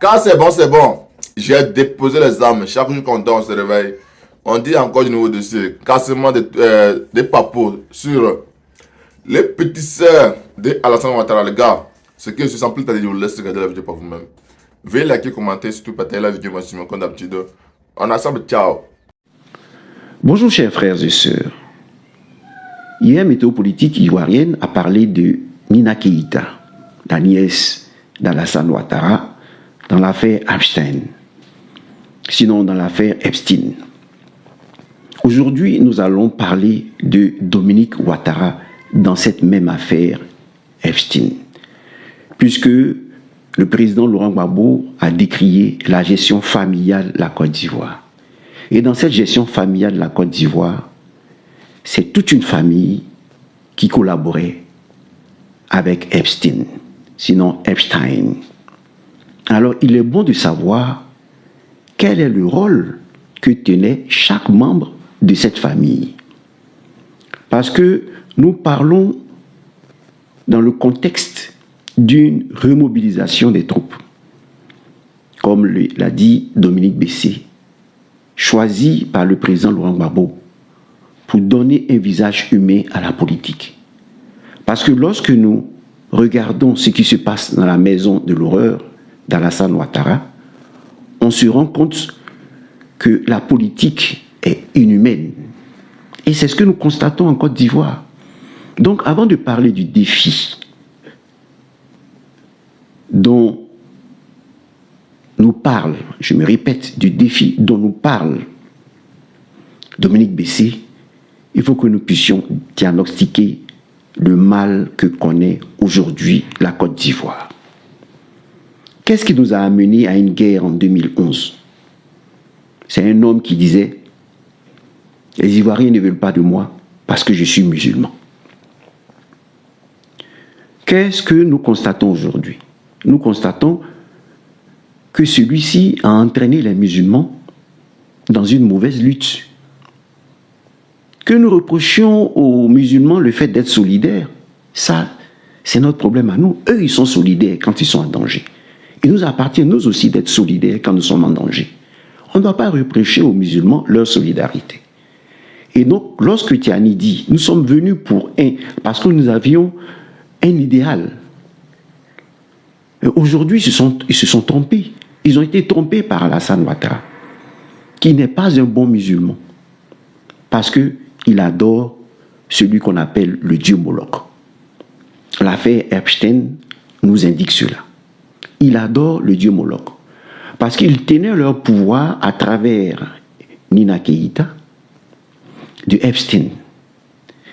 Quand c'est bon, c'est bon. J'ai déposé les armes. Chaque jour qu'on dort, on se réveille. On dit encore du nouveau dossier. Cassement des papos sur les petites sœurs de Alassane Ouattara. Les gars, ce que je sens plus tard, je vous laisse regarder la vidéo par vous-même. Veuillez liker, commenter, surtout partager la vidéo maximum comme d'habitude. On a ensemble, ciao. Bonjour chers frères et sœurs. Hier, Météo Politique ivoirienne a parlé de Nina Keïta, la nièce d'Alassane Ouattara, dans l'affaire Epstein, sinon dans l'affaire Epstein. Aujourd'hui, nous allons parler de Dominique Ouattara dans cette même affaire Epstein, puisque le président Laurent Gbagbo a décrié la gestion familiale de la Côte d'Ivoire. Et dans cette gestion familiale de la Côte d'Ivoire, c'est toute une famille qui collaborait avec Epstein, sinon Epstein. Alors, il est bon de savoir quel est le rôle que tenait chaque membre de cette famille. Parce que nous parlons dans le contexte d'une remobilisation des troupes, comme l'a dit Dominique Bessé, choisi par le président Laurent Gbagbo pour donner un visage humain à la politique. Parce que lorsque nous regardons ce qui se passe dans la maison de l'horreur d'Alassane Ouattara, on se rend compte que la politique est inhumaine. Et c'est ce que nous constatons en Côte d'Ivoire. Donc avant de parler du défi dont nous parle, je me répète, du défi dont nous parle Dominique Bessé, il faut que nous puissions diagnostiquer le mal que connaît aujourd'hui la Côte d'Ivoire. Qu'est-ce qui nous a amené à une guerre en 2011? C'est un homme qui disait « Les Ivoiriens ne veulent pas de moi parce que je suis musulman ». Qu'est-ce que nous constatons aujourd'hui? Nous constatons que celui-ci a entraîné les musulmans dans une mauvaise lutte. Que nous reprochions aux musulmans le fait d'être solidaires, ça, c'est notre problème à nous. Eux, ils sont solidaires quand ils sont en danger. Il nous appartient, nous aussi, d'être solidaires quand nous sommes en danger. On ne doit pas reprocher aux musulmans leur solidarité. Et donc, lorsque Tiani dit, nous sommes venus pour parce que nous avions un idéal. Aujourd'hui, ils se sont trompés. Ils ont été trompés par Alassane Ouattara, qui n'est pas un bon musulman, parce qu'il adore celui qu'on appelle le dieu Moloch. L'affaire Epstein nous indique cela. Il adore le dieu Moloch, parce qu'ils tenaient leur pouvoir à travers Nina Keïta, de Epstein.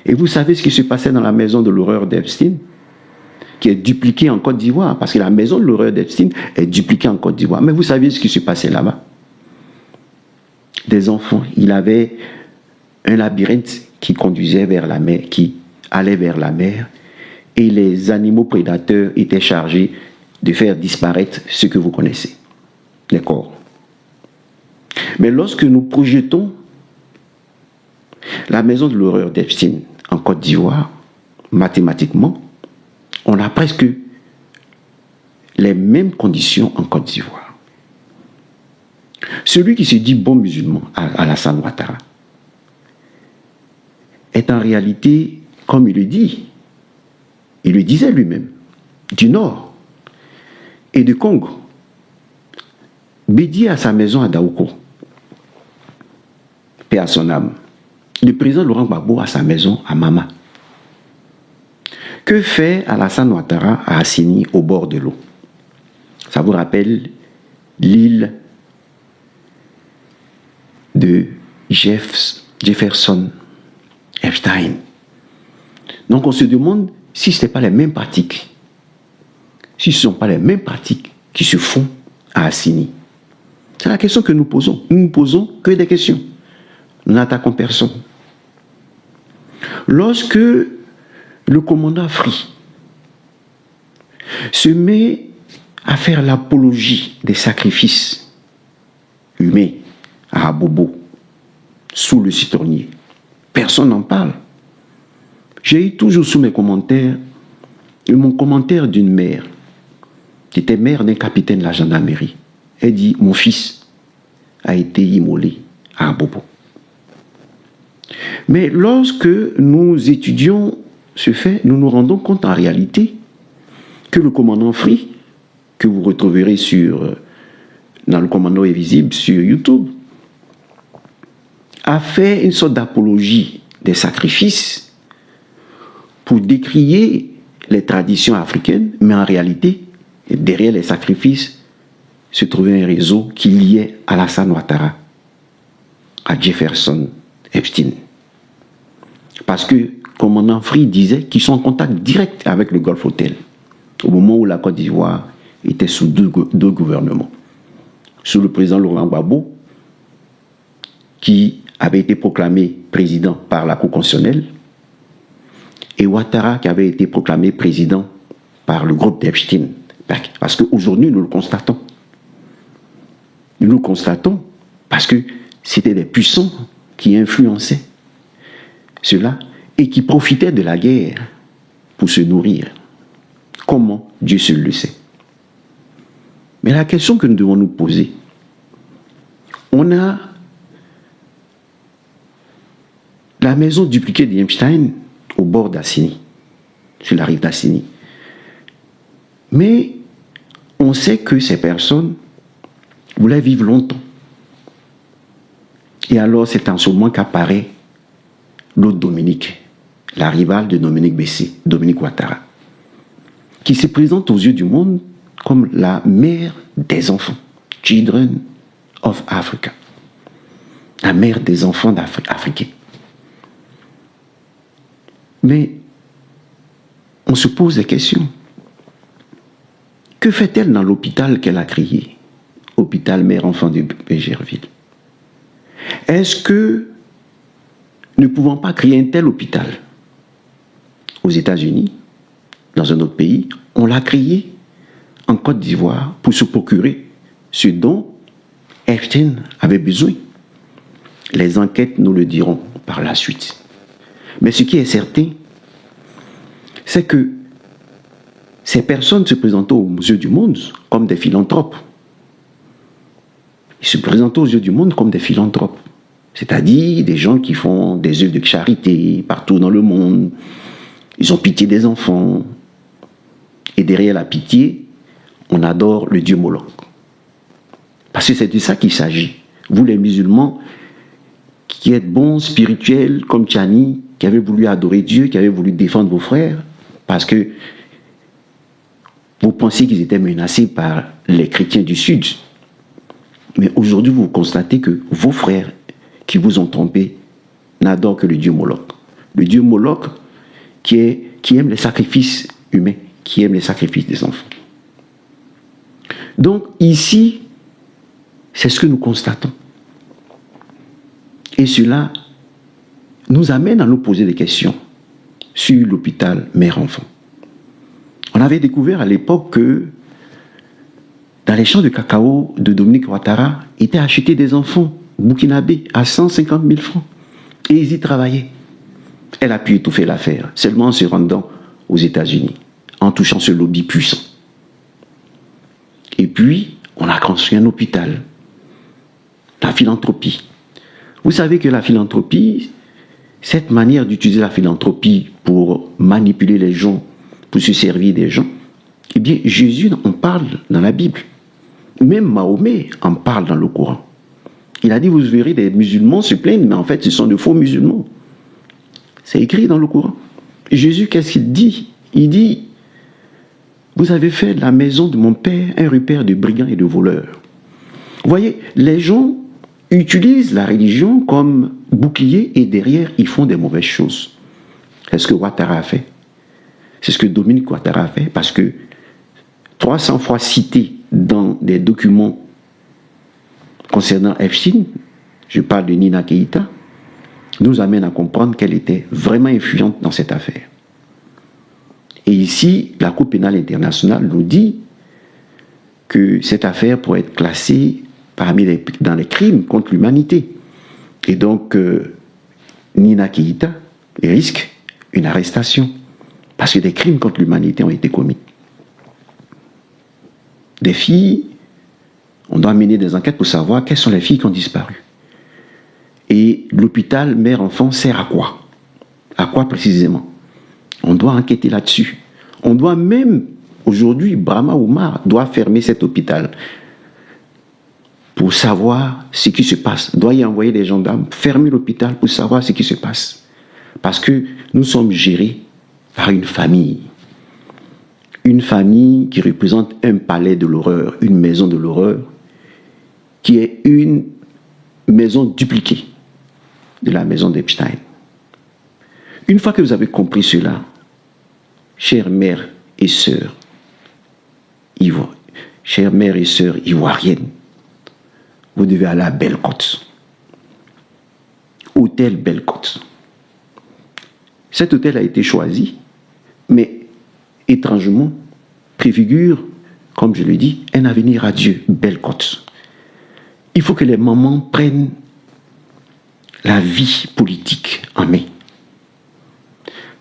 Et vous savez ce qui se passait dans la maison de l'horreur d'Epstein, qui est dupliquée en Côte d'Ivoire, parce que la maison de l'horreur d'Epstein est dupliquée en Côte d'Ivoire. Mais vous savez ce qui se passait là-bas? Des enfants. Il avait un labyrinthe qui conduisait vers la mer, qui allait vers la mer, et les animaux prédateurs étaient chargés de faire disparaître ce que vous connaissez, les corps. Mais lorsque nous projetons la maison de l'horreur d'Epstein en Côte d'Ivoire, mathématiquement, on a presque les mêmes conditions en Côte d'Ivoire. Celui qui se dit bon musulman, Alassane Ouattara, est en réalité, comme il le dit, il le disait lui-même, du Nord et du Congo, Bédié à sa maison à Daouko, paix à son âme. Le président Laurent Gbagbo à sa maison à Mama. Que fait Alassane Ouattara à Assini, au bord de l'eau? Ça vous rappelle l'île de Jefferson Epstein. Donc on se demande si ce n'est pas les mêmes pratiques, si ce ne sont pas les mêmes pratiques qui se font à Assini. C'est la question que nous posons. Nous ne posons que des questions. Nous n'attaquons personne. Lorsque le commandant Free se met à faire l'apologie des sacrifices humains à Abobo, sous le citronnier, personne n'en parle. J'ai eu toujours sous mes commentaires mon commentaire d'une mère, qui était mère d'un capitaine de la gendarmerie, Elle dit, mon fils a été immolé à Abobo. Mais lorsque nous étudions ce fait, nous nous rendons compte en réalité que le commandant Free, que vous retrouverez dans le commando invisible sur YouTube, a fait une sorte d'apologie des sacrifices pour décrier les traditions africaines, mais en réalité, derrière les sacrifices, se trouvait un réseau qui liait Alassane Ouattara à Jefferson Epstein. Parce que commandant Free disait qu'ils sont en contact direct avec le Gulf Hotel, au moment où la Côte d'Ivoire était sous deux gouvernements. Sous le président Laurent Gbagbo, qui avait été proclamé président par la Cour constitutionnelle, et Ouattara qui avait été proclamé président par le groupe d'Epstein. Parce qu'aujourd'hui, nous le constatons. Nous le constatons parce que c'était des puissants qui influençaient cela et qui profitaient de la guerre pour se nourrir. Comment? Dieu seul le sait. Mais la question que nous devons nous poser, on a la maison dupliquée d'Epstein au bord d'Assini, sur la rive d'Assini. Mais on sait que ces personnes voulaient vivre longtemps. Et alors c'est en ce moment qu'apparaît l'autre Dominique, la rivale de Dominique Bessé, Dominique Ouattara, qui se présente aux yeux du monde comme la mère des enfants, Children of Africa, la mère des enfants africains. Mais on se pose des questions. Que fait-elle dans l'hôpital qu'elle a créé, hôpital mère-enfant de Pégerville? Est-ce que, ne pouvant pas créer un tel hôpital aux États-Unis, dans un autre pays, on l'a créé en Côte d'Ivoire pour se procurer ce dont Epstein avait besoin? Les enquêtes nous le diront par la suite. Mais ce qui est certain, c'est que ces personnes se présentaient aux yeux du monde comme des philanthropes. Ils se présentaient aux yeux du monde comme des philanthropes. C'est-à-dire des gens qui font des œuvres de charité partout dans le monde. Ils ont pitié des enfants. Et derrière la pitié, on adore le dieu Moloch. Parce que c'est de ça qu'il s'agit. Vous les musulmans, qui êtes bons, spirituels, comme Tchani, qui avez voulu adorer Dieu, qui avez voulu défendre vos frères, parce que vous pensiez qu'ils étaient menacés par les chrétiens du Sud. Mais aujourd'hui, vous constatez que vos frères qui vous ont trompé n'adorent que le dieu Moloch. Le dieu Moloch qui aime les sacrifices humains, qui aime les sacrifices des enfants. Donc ici, c'est ce que nous constatons. Et cela nous amène à nous poser des questions sur l'hôpital mère-enfant. On avait découvert à l'époque que dans les champs de cacao de Dominique Ouattara étaient achetés des enfants burkinabés à 150 000 francs. Et ils y travaillaient. Elle a pu étouffer l'affaire, seulement en se rendant aux États-Unis, en touchant ce lobby puissant. Et puis, on a construit un hôpital. La philanthropie. Vous savez que la philanthropie, cette manière d'utiliser la philanthropie pour manipuler les gens, pour se servir des gens, eh bien, Jésus en parle dans la Bible. Même Mahomet en parle dans le Coran. Il a dit, vous verrez des musulmans se plaindre, mais en fait, ce sont de faux musulmans. C'est écrit dans le Coran. Jésus, qu'est-ce qu'il dit? Il dit, vous avez fait de la maison de mon père un repère de brigands et de voleurs. Vous voyez, les gens utilisent la religion comme bouclier et derrière, ils font des mauvaises choses. C'est ce que Ouattara a fait. C'est ce que Dominique Ouattara a fait parce que 300 fois cité dans des documents concernant Epstein, je parle de Nina Keïta, nous amène à comprendre qu'elle était vraiment influente dans cette affaire. Et ici, la Cour pénale internationale nous dit que cette affaire pourrait être classée dans les crimes contre l'humanité. Et donc, Nina Keïta risque une arrestation parce que des crimes contre l'humanité ont été commis. Des filles On doit mener des enquêtes pour savoir quelles sont les filles qui ont disparu. Et l'hôpital mère-enfant sert à quoi? À quoi précisément? On doit enquêter là-dessus. On doit même, aujourd'hui, Brahma Oumar doit fermer cet hôpital pour savoir ce qui se passe. Doit y envoyer des gendarmes, fermer l'hôpital pour savoir ce qui se passe. Parce que nous sommes gérés par une famille. Une famille qui représente un palais de l'horreur, une maison de l'horreur, qui est une maison dupliquée de la maison d'Epstein. Une fois que vous avez compris cela, chères mères et sœurs ivoiriennes, vous devez aller à Belle-Côte. Hôtel Belle-Côte. Cet hôtel a été choisi, mais étrangement, préfigure, comme je le dis, un avenir radieux, Belle-Côte. Il faut que les mamans prennent la vie politique en main.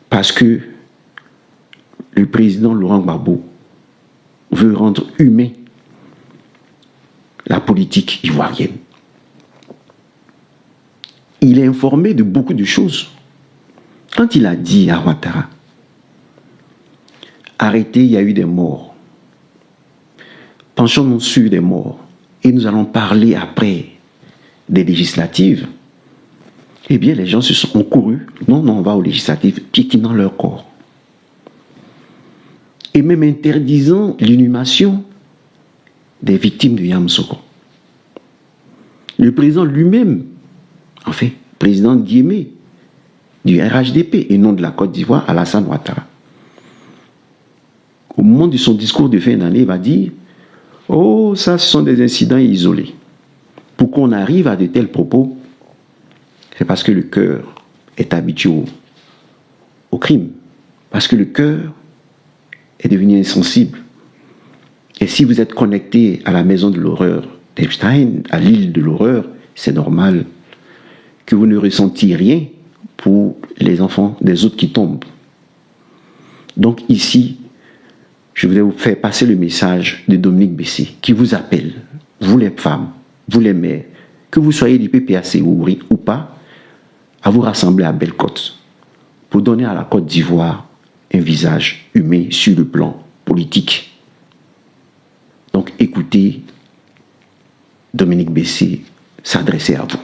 Parce que le président Laurent Gbagbo veut rendre humain la politique ivoirienne. Il est informé de beaucoup de choses. Quand il a dit à Ouattara, arrêtez, il y a eu des morts. Penchons-nous sur des morts. Et nous allons parler après des législatives. Eh bien, les gens ont couru. Non, on va aux législatives, piétinant leur corps. Et même interdisant l'inhumation des victimes de Yamoussoukro. Le président lui-même, président Guémé, du RHDP et non de la Côte d'Ivoire, Alassane Ouattara. Au moment de son discours de fin d'année, il va dire « Oh, ça, ce sont des incidents isolés. » Pour qu'on arrive à de tels propos, c'est parce que le cœur est habitué au crime. Parce que le cœur est devenu insensible. Et si vous êtes connecté à la maison de l'horreur d'Epstein, à l'île de l'horreur, c'est normal que vous ne ressentiez rien pour les enfants des autres qui tombent. Donc ici, je voudrais vous faire passer le message de Dominique Bessé, qui vous appelle, vous les femmes, vous les mères, que vous soyez du PPAC ou pas, à vous rassembler à Belle-Côte pour donner à la Côte d'Ivoire un visage humain sur le plan politique. Donc écoutez Dominique Bessé s'adresser à vous.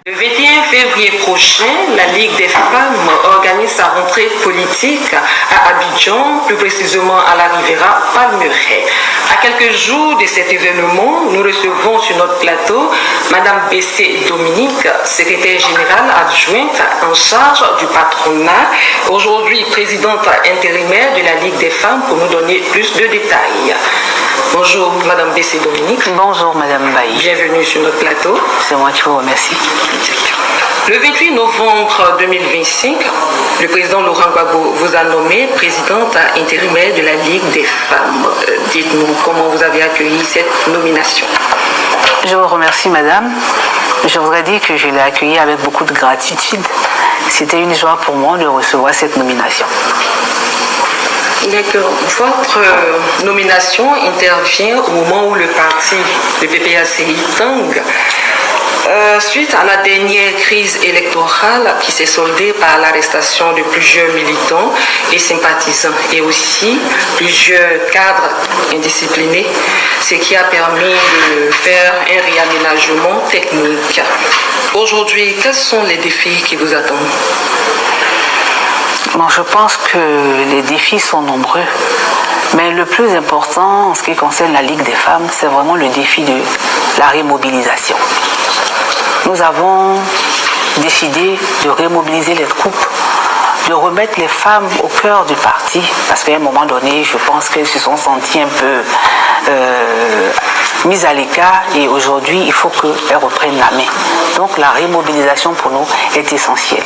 Le 21 février prochain, la Ligue des femmes organise sa rentrée politique à Abidjan, plus précisément à la Riviera Palmeraie. À quelques jours de cet événement, nous recevons sur notre plateau Madame Bessé Dominique, secrétaire générale adjointe en charge du patronat, aujourd'hui présidente intérimaire de la Ligue des femmes, pour nous donner plus de détails. Bonjour Madame Bessé Dominique. Bonjour Madame Bailly. Bienvenue sur notre plateau. C'est moi qui vous remercie. Le 28 novembre 2025, le président Laurent Gbagbo vous a nommé présidente intérimaire de la Ligue des femmes. Dites-nous comment vous avez accueilli cette nomination. Je vous remercie Madame. Je voudrais dire que je l'ai accueillie avec beaucoup de gratitude. C'était une joie pour moi de recevoir cette nomination. D'accord. Votre nomination intervient au moment où le parti, le PPACI, tangue. Suite à la dernière crise électorale qui s'est soldée par l'arrestation de plusieurs militants et sympathisants et aussi plusieurs cadres indisciplinés, ce qui a permis de faire un réaménagement technique. Aujourd'hui, quels sont les défis qui vous attendent? Bon, je pense que les défis sont nombreux, mais le plus important en ce qui concerne la Ligue des femmes, c'est vraiment le défi de la remobilisation. Nous avons décidé de remobiliser les troupes, de remettre les femmes au cœur du parti, parce qu'à un moment donné, je pense qu'elles se sont senties un peu mises à l'écart et aujourd'hui, il faut qu'elles reprennent la main. Donc la remobilisation pour nous est essentielle.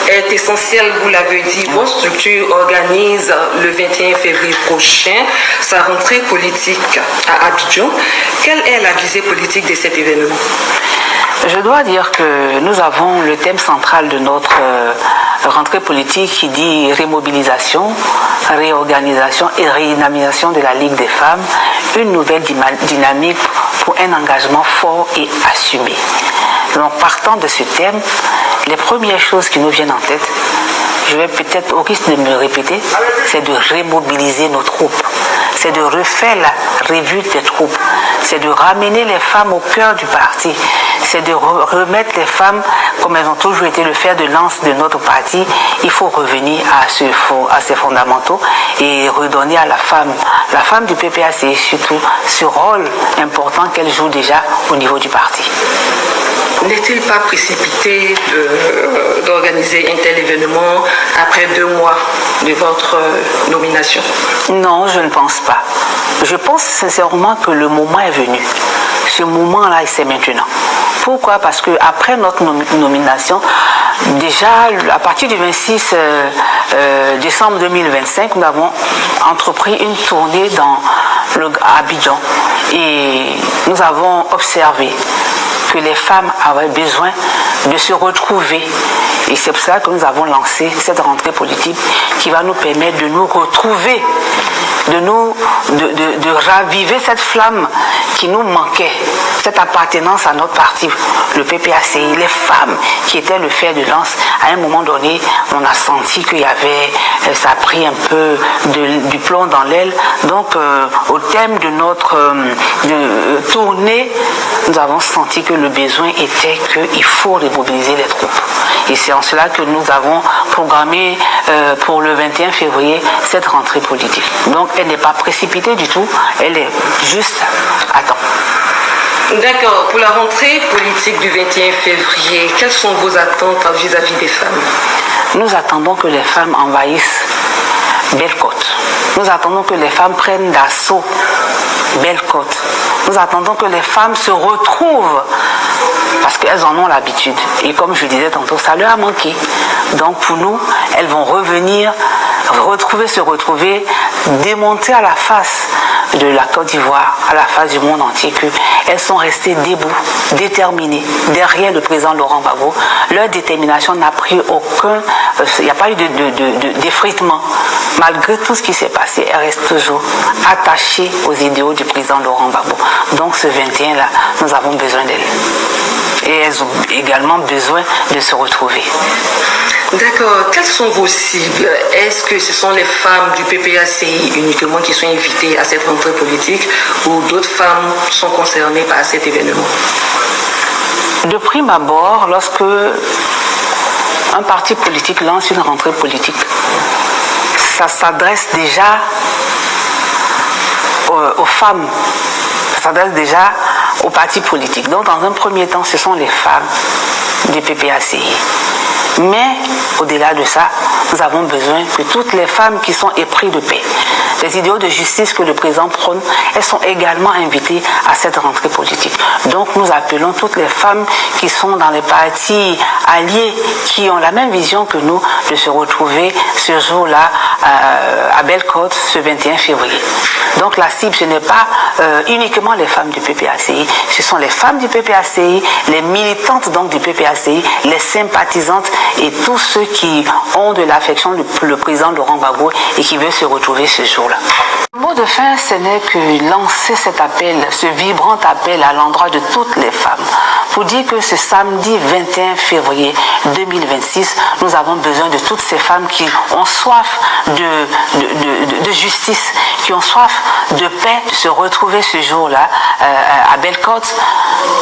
Est essentiel, vous l'avez dit. Votre structure organise le 21 février prochain sa rentrée politique à Abidjan. Quelle est la visée politique de cet événement? Je dois dire que nous avons le thème central de notre rentrée politique qui dit remobilisation, réorganisation et redynamisation de la Ligue des femmes, une nouvelle dynamique pour un engagement fort et assumé. Donc, partant de ce thème, les premières choses qui nous viennent en tête, je vais peut-être, au risque de me répéter, c'est de remobiliser nos troupes, c'est de refaire la revue des troupes, c'est de ramener les femmes au cœur du parti, c'est de remettre les femmes, comme elles ont toujours été le fer de lance de notre parti. Il faut revenir à ces fondamentaux et redonner à la femme du PPACI surtout, ce rôle important qu'elle joue déjà au niveau du parti. N'est-il pas précipité d'organiser un tel événement après 2 mois de votre nomination? Non, je ne pense pas. Je pense sincèrement que le moment est venu. Ce moment-là, c'est maintenant. Pourquoi? Parce qu'après notre nomination, déjà à partir du 26 décembre 2025, nous avons entrepris une tournée à Abidjan et nous avons observé que les femmes avaient besoin de se retrouver. Et c'est pour ça que nous avons lancé cette rentrée politique qui va nous permettre de nous retrouver, de raviver cette flamme qui nous manquait, cette appartenance à notre parti, le PPACI. Les femmes qui étaient le fer de lance, à un moment donné, on a senti qu'il y avait, ça a pris un peu du plomb dans l'aile. Donc, au thème de notre tournée, nous avons senti que le besoin était qu'il faut remobiliser les troupes. Et c'est en cela que nous avons programmé pour le 21 février cette rentrée politique. Donc elle n'est pas précipitée du tout, elle est juste à temps. D'accord. Pour la rentrée politique du 21 février, quelles sont vos attentes vis-à-vis des femmes? Nous attendons que les femmes envahissent Belle-Côte. Nous attendons que les femmes prennent d'assaut Belle-Côte. Nous attendons que les femmes se retrouvent parce qu'elles en ont l'habitude. Et comme je disais tantôt, ça leur a manqué. Donc pour nous, elles vont revenir, se retrouver, démontrer à la face de la Côte d'Ivoire, à la face du monde entier, qu'elles sont restées debout, déterminées, derrière le président Laurent Gbagbo. Leur détermination n'a pris aucun... il n'y a pas eu d'effritement. Malgré tout ce qui s'est passé, elles restent toujours attachées aux idéaux du président Laurent Gbagbo. Donc ce 21-là, nous avons besoin d'elles. Et elles ont également besoin de se retrouver. D'accord. Quelles sont vos cibles? Est-ce que ce sont les femmes du PPACI uniquement qui sont invitées à cette rentrée politique ou d'autres femmes sont concernées par cet événement? De prime abord, lorsque un parti politique lance une rentrée politique, ça s'adresse déjà aux femmes, ça s'adresse déjà aux partis politiques. Donc dans un premier temps, ce sont les femmes du PPACI. Mais au-delà de ça, nous avons besoin que toutes les femmes qui sont épris de paix, les idéaux de justice que le président prône, elles sont également invitées à cette rentrée politique. Donc nous appelons toutes les femmes qui sont dans les partis alliés, qui ont la même vision que nous, de se retrouver ce jour-là à Belle-Côte, ce 21 février. Donc la cible, ce n'est pas uniquement les femmes du PPACI, ce sont les femmes du PPACI, les militantes donc du PPACI, les sympathisantes et tous ceux qui ont de l'affection pour le président Laurent Gbagbo et qui veulent se retrouver ce jour-là. Le mot de fin, ce n'est que lancer cet appel, ce vibrant appel à l'endroit de toutes les femmes, pour dire que ce samedi 21 février 2026, nous avons besoin de toutes ces femmes qui ont soif de justice, qui ont soif de paix, de se retrouver ce jour-là à Belle-Côte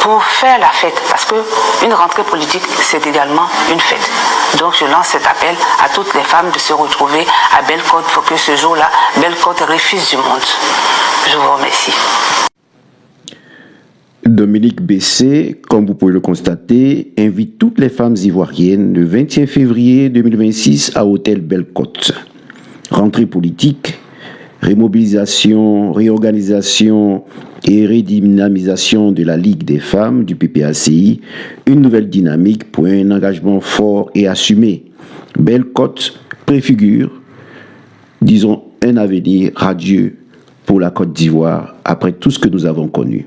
pour faire la fête. Parce qu'une rentrée politique, c'est également une fête. Donc je lance cet appel à toutes les femmes de se retrouver à Belle-Côte pour que ce jour-là, Belle-Côte refuse du monde. Je vous remercie. Dominique Bessé, comme vous pouvez le constater, invite toutes les femmes ivoiriennes le 21 février 2026 à Hôtel Belle-Côte. Rentrée politique, remobilisation, réorganisation et redynamisation de la Ligue des femmes du PPACI, une nouvelle dynamique pour un engagement fort et assumé. Belle-Côte préfigure, disons, un avenir radieux pour la Côte d'Ivoire après tout ce que nous avons connu.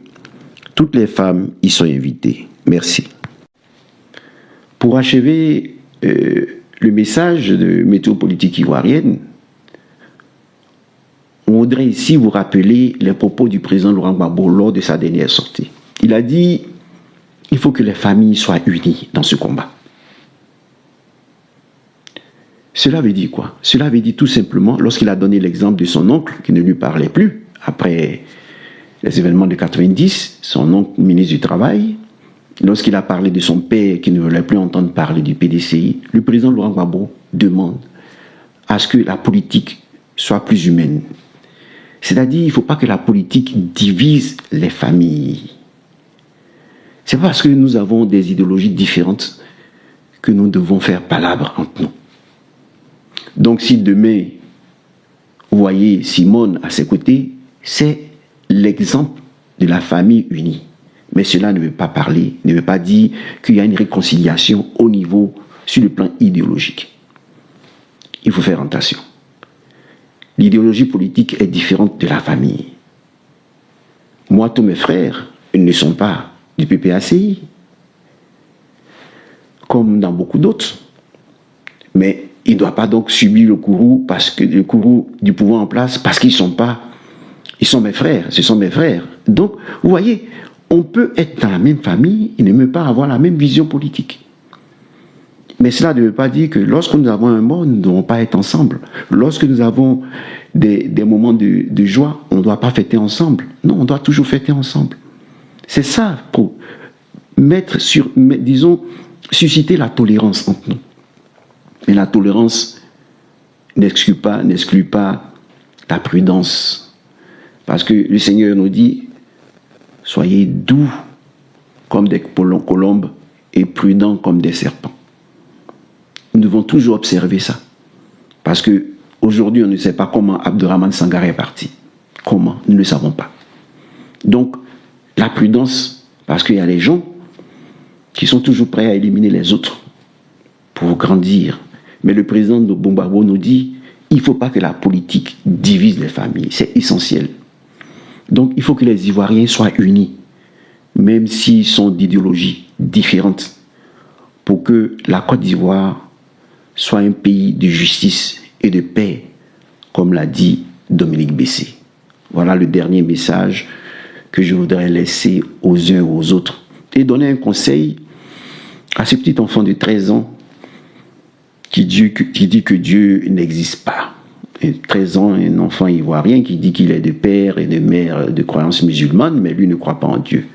Toutes les femmes y sont invitées. Merci. Pour achever le message de Météo Politique Ivoirienne, on voudrait ici vous rappeler les propos du président Laurent Gbagbo lors de sa dernière sortie. Il a dit, il faut que les familles soient unies dans ce combat. Cela veut dire quoi? Cela veut dire tout simplement, lorsqu'il a donné l'exemple de son oncle qui ne lui parlait plus, après les événements de 90, son oncle ministre du Travail, lorsqu'il a parlé de son père qui ne voulait plus entendre parler du PDCI, le président Laurent Gbagbo demande à ce que la politique soit plus humaine. C'est-à-dire, il ne faut pas que la politique divise les familles. C'est pas parce que nous avons des idéologies différentes que nous devons faire palabre entre nous. Donc si demain, vous voyez Simone à ses côtés, c'est l'exemple de la famille unie. Mais cela ne veut pas parler, ne veut pas dire qu'il y a une réconciliation au niveau, sur le plan idéologique. Il faut faire attention. L'idéologie politique est différente de la famille. Moi, tous mes frères, ils ne sont pas du PPACI, comme dans beaucoup d'autres. Mais il ne doit pas donc subir le courroux du pouvoir en place parce qu'ils sont pas, ils sont mes frères, ce sont mes frères. Donc, vous voyez, on peut être dans la même famille et ne même pas avoir la même vision politique. Mais cela ne veut pas dire que lorsque nous avons un mort, nous ne devons pas être ensemble. Lorsque nous avons des moments de joie, on ne doit pas fêter ensemble. Non, on doit toujours fêter ensemble. C'est ça pour susciter la tolérance entre nous. Mais la tolérance n'exclut pas la prudence. Parce que le Seigneur nous dit, soyez doux comme des colombes et prudents comme des serpents. Nous devons toujours observer ça. Parce qu'aujourd'hui, on ne sait pas comment Abdourahmane Sangaré est parti. Comment? Nous ne le savons pas. Donc, la prudence, parce qu'il y a des gens qui sont toujours prêts à éliminer les autres pour grandir. Mais le président de Gbagbo nous dit, il ne faut pas que la politique divise les familles. C'est essentiel. Donc, il faut que les Ivoiriens soient unis, même s'ils sont d'idéologies différentes, pour que la Côte d'Ivoire soit un pays de justice et de paix, comme l'a dit Dominique Bessé. Voilà le dernier message que je voudrais laisser aux uns et aux autres. Et donner un conseil à ce petit enfant de 13 ans qui dit que Dieu n'existe pas. Et 13 ans, un enfant ivoirien qui dit qu'il est de père et de mère de croyance musulmane, mais lui ne croit pas en Dieu.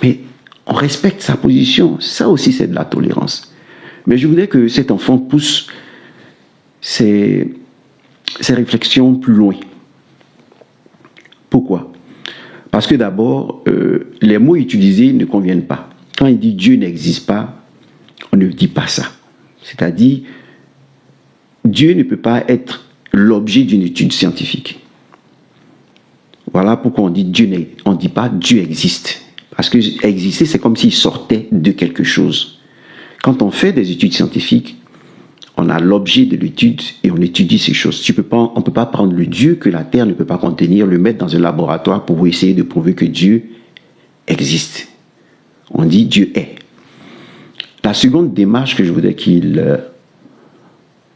Mais on respecte sa position. Ça aussi, c'est de la tolérance. Mais je voudrais que cet enfant pousse ses réflexions plus loin. Pourquoi? Parce que d'abord, les mots utilisés ne conviennent pas. Quand il dit Dieu n'existe pas, on ne dit pas ça. C'est-à-dire, Dieu ne peut pas être l'objet d'une étude scientifique. Voilà pourquoi on dit Dieu on ne dit pas Dieu existe. Parce que exister, c'est comme s'il sortait de quelque chose. Quand on fait des études scientifiques, on a l'objet de l'étude et on étudie ces choses. On ne peut pas prendre le Dieu que la Terre ne peut pas contenir, le mettre dans un laboratoire pour essayer de prouver que Dieu existe. On dit Dieu est. La seconde démarche que je voudrais qu'il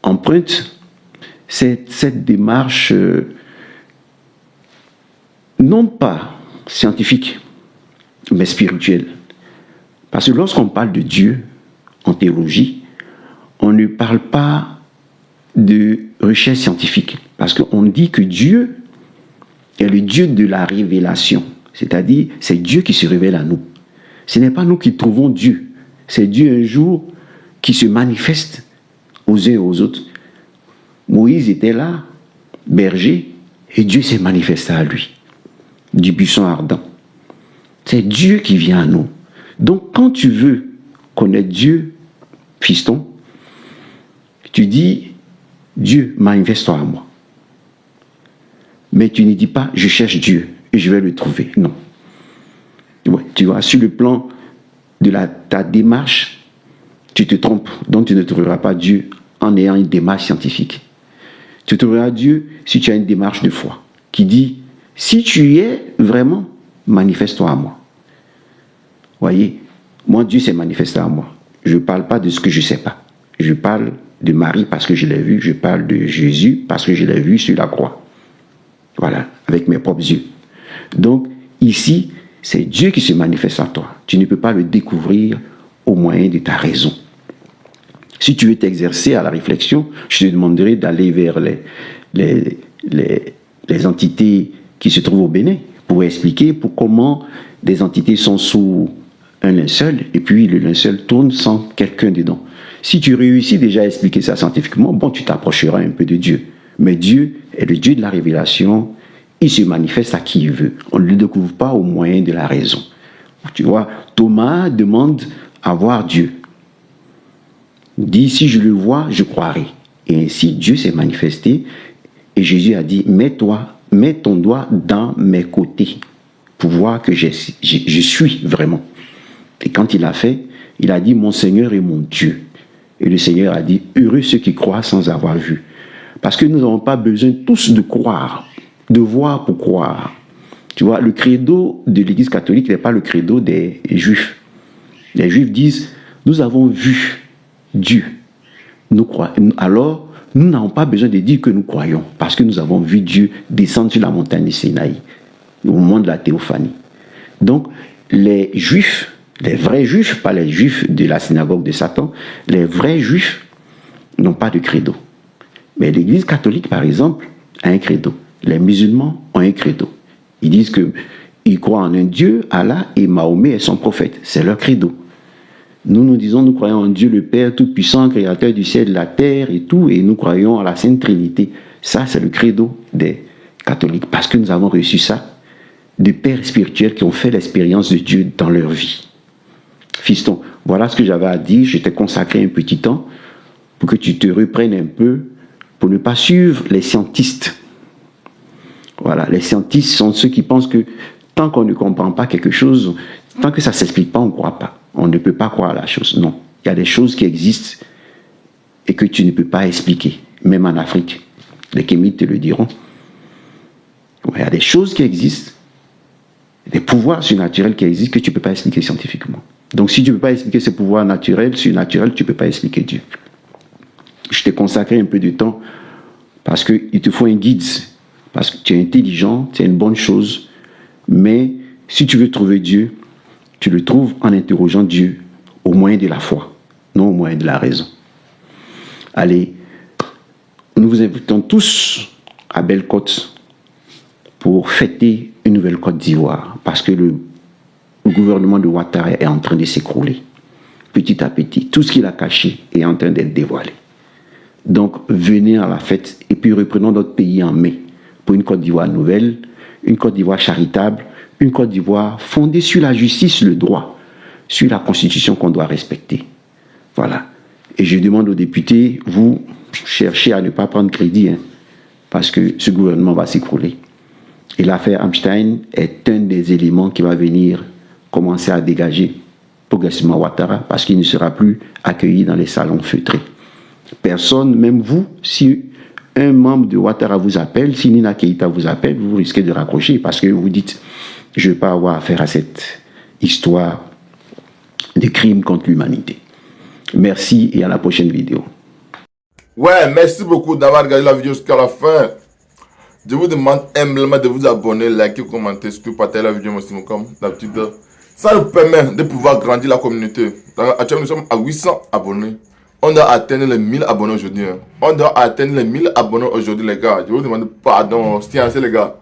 emprunte, c'est cette démarche non pas scientifique, mais spirituelle. Parce que lorsqu'on parle de Dieu en théologie, on ne parle pas de recherche scientifique. Parce qu'on dit que Dieu est le Dieu de la révélation. C'est-à-dire, c'est Dieu qui se révèle à nous. Ce n'est pas nous qui trouvons Dieu. C'est Dieu un jour qui se manifeste aux uns et aux autres. Moïse était là, berger, et Dieu s'est manifesté à lui, du buisson ardent. C'est Dieu qui vient à nous. Donc, quand tu veux connaître Dieu, fiston, tu dis, Dieu, manifeste-toi à moi. Mais tu ne dis pas, je cherche Dieu et je vais le trouver. Non. Ouais, tu vois, sur le plan de ta démarche, tu te trompes. Donc, tu ne trouveras pas Dieu en ayant une démarche scientifique. Tu trouveras Dieu si tu as une démarche de foi qui dit, si tu y es vraiment, manifeste-toi à moi. Voyez, moi, Dieu s'est manifesté à moi. Je ne parle pas de ce que je ne sais pas. Je parle de Marie parce que je l'ai vu. Je parle de Jésus parce que je l'ai vu sur la croix. Voilà, avec mes propres yeux. Donc, ici, C'est Dieu qui se manifeste en toi. Tu ne peux pas le découvrir au moyen de ta raison. Si tu veux t'exercer à la réflexion, je te demanderai d'aller vers les entités qui se trouvent au Bénin pour expliquer comment des entités sont sous un linceul et puis le linceul tourne sans quelqu'un dedans. Si tu réussis déjà à expliquer ça scientifiquement, bon, tu t'approcheras un peu de Dieu. Mais Dieu est le Dieu de la révélation. Il se manifeste à qui il veut. On ne le découvre pas au moyen de la raison. Tu vois, Thomas demande à voir Dieu. Il dit, si je le vois, je croirai. Et ainsi, Dieu s'est manifesté. Et Jésus a dit, mets ton doigt dans mes côtés pour voir que je suis vraiment. Et quand il a fait, il a dit, mon Seigneur est mon Dieu. Et le Seigneur a dit, heureux ceux qui croient sans avoir vu. Parce que nous n'avons pas besoin tous de croire, de voir pour croire. Tu vois, le credo de l'Église catholique n'est pas le credo des Juifs. Les Juifs disent, nous avons vu Dieu. Alors, nous n'avons pas besoin de dire que nous croyons, parce que nous avons vu Dieu descendre sur la montagne de Sinaï, au moment de la théophanie. Donc, les Juifs, les vrais Juifs, pas les Juifs de la synagogue de Satan, les vrais Juifs n'ont pas de credo. Mais l'Église catholique, par exemple, a un credo. Les musulmans ont un credo. Ils disent qu'ils croient en un Dieu, Allah, et Mahomet est son prophète. C'est leur credo. Nous disons, nous croyons en Dieu le Père Tout-Puissant, Créateur du ciel, de la terre et tout, et nous croyons à la Sainte Trinité. Ça, c'est le credo des catholiques, parce que nous avons reçu ça des pères spirituels qui ont fait l'expérience de Dieu dans leur vie. Fiston, voilà ce que j'avais à dire. Je t'ai consacré un petit temps pour que tu te reprennes un peu, pour ne pas suivre les scientistes. Voilà, les scientistes sont ceux qui pensent que tant qu'on ne comprend pas quelque chose, tant que ça ne s'explique pas, on ne croit pas. On ne peut pas croire à la chose. Non, il y a des choses qui existent et que tu ne peux pas expliquer, même en Afrique. Les Kémites te le diront. Il y a des choses qui existent, des pouvoirs surnaturels qui existent que tu ne peux pas expliquer scientifiquement. Donc si tu ne peux pas expliquer ces pouvoirs naturels, surnaturels, tu ne peux pas expliquer Dieu. Je t'ai consacré un peu de temps parce qu'il te faut un guide, parce que tu es intelligent, c'est une bonne chose, mais si tu veux trouver Dieu, tu le trouves en interrogeant Dieu au moyen de la foi, non au moyen de la raison. Allez, nous vous invitons tous à Belle-Côte pour fêter une nouvelle Côte d'Ivoire, parce que le gouvernement de Ouattara est en train de s'écrouler. Petit à petit, tout ce qu'il a caché est en train d'être dévoilé. Donc, venez à la fête et puis reprenons notre pays en main pour une Côte d'Ivoire nouvelle, une Côte d'Ivoire charitable, une Côte d'Ivoire fondée sur la justice, le droit, sur la constitution qu'on doit respecter. Voilà. Et je demande aux députés, vous cherchez à ne pas prendre crédit, parce que ce gouvernement va s'écrouler. Et l'affaire Amstein est un des éléments qui va venir commencer à dégager progressivement Ouattara, parce qu'il ne sera plus accueilli dans les salons feutrés. Personne, même vous, si un membre de Ouattara vous appelle, si Nina Keïta vous appelle, vous risquez de raccrocher, parce que vous dites, je ne veux pas avoir affaire à cette histoire de crime contre l'humanité. Merci et à la prochaine vidéo. Ouais, merci beaucoup d'avoir regardé la vidéo jusqu'à la fin. Je vous demande humblement de vous abonner, liker, commenter, surtout partager la vidéo comme d'habitude. Ça nous permet de pouvoir grandir la communauté. Actuellement, nous sommes à 800 abonnés. On doit atteindre les 1000 abonnés aujourd'hui. On doit atteindre les 1000 abonnés aujourd'hui, les gars. Je vous demande pardon, tiens, les gars.